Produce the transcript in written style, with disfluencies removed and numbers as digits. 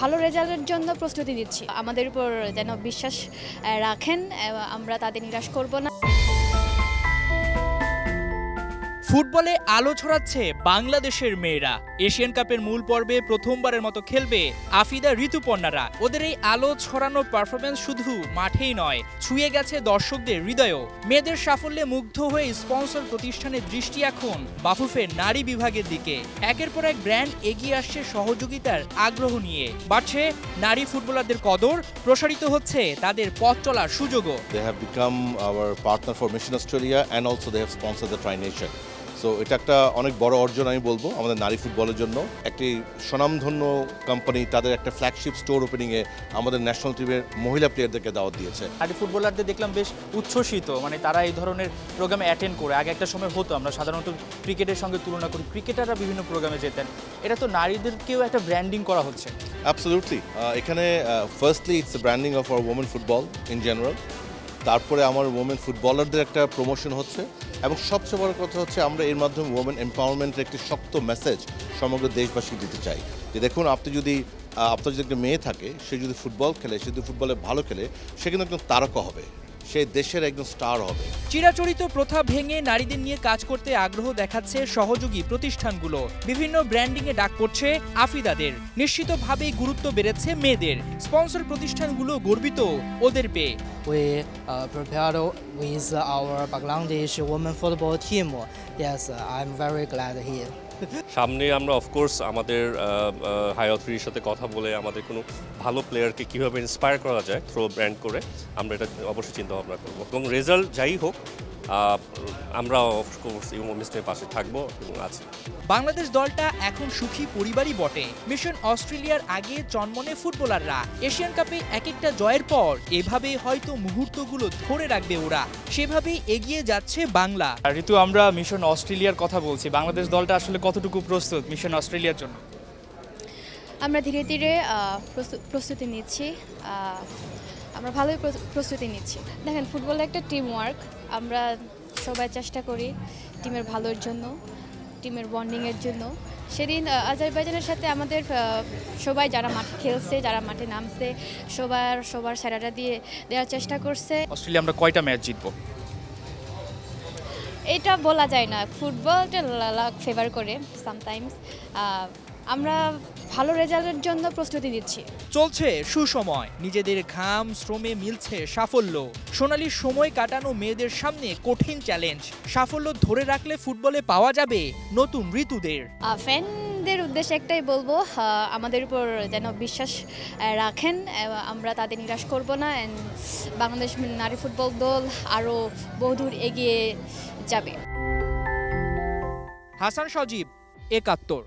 ভালো রেজাল্টের জন্য প্রস্তুতি নিচ্ছি। আমাদের উপর যেন বিশ্বাস রাখেন, আমরা তাদের নিরাশ করব না। ফুটবলে আলো ছড়াচ্ছে বাংলাদেশের মেয়েরা। এশিয়ান কাপের মূল পর্বে প্রথমবারের মতো খেলবে আফিদা ঋতুপর্ণারা। ওদের এই আলো ছড়ানো পারফরমেন্স শুধু মাঠেই নয়, ছুঁয়ে গেছে দর্শকদের হৃদয়ও। মেয়েদের সাফল্যে মুগ্ধ হয়ে স্পন্সর প্রতিষ্ঠানের দৃষ্টি এখন বাফুফের নারী বিভাগের দিকে। একের পর এক ব্র্যান্ড এগিয়ে আসছে সহযোগিতার আগ্রহ নিয়ে। বাড়ছে নারী ফুটবলারদের কদর, প্রসারিত হচ্ছে তাদের পথ চলার সুযোগও। They have become our partner for Mission Australia and also they have sponsored the Tri-Nation. So এটা একটা অনেক বড় অর্জন আমি বলবো আমাদের নারী ফুটবলের জন্য। একটি স্বনামধন্য কোম্পানি তাদের একটা ফ্ল্যাগশিপ স্টোর ওপেনিংয়ে আমাদের ন্যাশনাল টিমের মহিলা প্লেয়ারদেরকে দাওয়াত দিয়েছে। নারী ফুটবলারদের দেখলাম বেশ উচ্ছ্বসিত, মানে তারা এই ধরনের প্রোগ্রামে অ্যাটেন্ড করে। আগে একটা সময় হতো, আমরা সাধারণত ক্রিকেটের সঙ্গে তুলনা করি, ক্রিকেটাররা বিভিন্ন প্রোগ্রামে যেতেন। এটা তো নারীদেরকেও একটা ব্র্যান্ডিং করা হচ্ছে। অ্যাবসলিউটলি। এখানে firstly it's the branding of our women football in general. তারপরে আমার ওমেন ফুটবলারদের একটা প্রমোশন হচ্ছে এবং সবচেয়ে বড় কথা হচ্ছে আমরা এর মাধ্যমে ওমেন এম্পাওয়ারমেন্টের একটি শক্ত মেসেজ সমগ্র দেশবাসী দিতে চাই যে দেখুন, আপনার যদি একটা মেয়ে থাকে, সে যদি ফুটবল খেলে, সে যদি ফুটবলে ভালো খেলে, সে কিন্তু একদম তারকা হবে, সে দেশের একদম স্টার হবে। চিরাচরিত প্রথা ভেঙে নারীদের নিয়ে কাজ করতে আগ্রহ দেখাচ্ছে সহযোগী প্রতিষ্ঠানগুলো। বিভিন্ন ব্র্যান্ডিংয়ে ডাক পড়ছে আফিদাদের। নিশ্চিতভাবেই গুরুত্ব বেড়েছে মেয়েদের। স্পন্সর প্রতিষ্ঠানগুলো গর্বিত ওদের পেয়ে। We prepared with our Bangladesh women football team. Yes, I'm very glad here. সামনে আমরা অফকোর্স আমাদের হাই অথরিটির সাথে কথা বলে আমাদের কোনো ভালো প্লেয়ারকে কীভাবে ইন্সপায়ার করা যায় থ্রো ব্র্যান্ড করে, আমরা এটা অবশ্যই চিন্তা ভাবনা করবো। এবং রেজাল্ট যাই হোক, আমরা অফকোর্স এই অনুষ্ঠানের পাশে থাকবো এবং আছি। বাংলাদেশ দলটা এখন সুখী পরিবারই বটে। মিশন অস্ট্রেলিয়ার আগে চনমনে ফুটবলাররা। এশিয়ান কাপে এক একটা জয়ের পর এভাবেই হয়তো মুহূর্তগুলো ধরে রাখবে ওরা। সেভাবেই এগিয়ে যাচ্ছে বাংলা। ঋতু, আমরা মিশন অস্ট্রেলিয়ার কথা বলছি, বাংলাদেশ দলটা আসলে কতটুকু প্রস্তুত মিশন অস্ট্রেলিয়ার জন্য? আমরা ধীরে ধীরে প্রস্তুতি নিচ্ছি, আমরা ভালোই প্রস্তুতি নিচ্ছি। দেখেন, ফুটবল একটা টিম ওয়ার্ক। আমরা সবাই চেষ্টা করি টিমের ভালোর জন্য, টিমের বন্ডিংয়ের জন্য। সেদিন আজারবাইজানের সাথে আমাদের সবাই যারা মাঠে খেলছে, যারা মাঠে নামছে, সবার সেরাটা দিয়ে দেওয়ার চেষ্টা করছে। অস্ট্রেলিয়া আমরা কয়টা ম্যাচ জিতবো? এটা বলা যায় না, ফুটবলটা লাক ফেভার করে সামটাইমস। আমরা ভালো রেজাল্টের জন্য প্রস্তুতি নিচ্ছি। চলছে সুসময়, নিজেদের ঘাম শ্রমে মিলছে সাফল্য। সোনালী সময় কাটানো মেয়েদের সামনে কঠিন চ্যালেঞ্জ। সাফল্য ধরে রাখলে ফুটবলে পাওয়া যাবে নতুন ঋতুদের। ফ্যানদের উদ্দেশ্যে একটাই বলবো, আমাদের উপর যেন বিশ্বাস রাখেন, আমরা তাদের নিরাশ করব না। বাংলাদেশ নারী ফুটবল দল আরও বহুদূর এগিয়ে যাবে। হাসান সজীব, ৭১।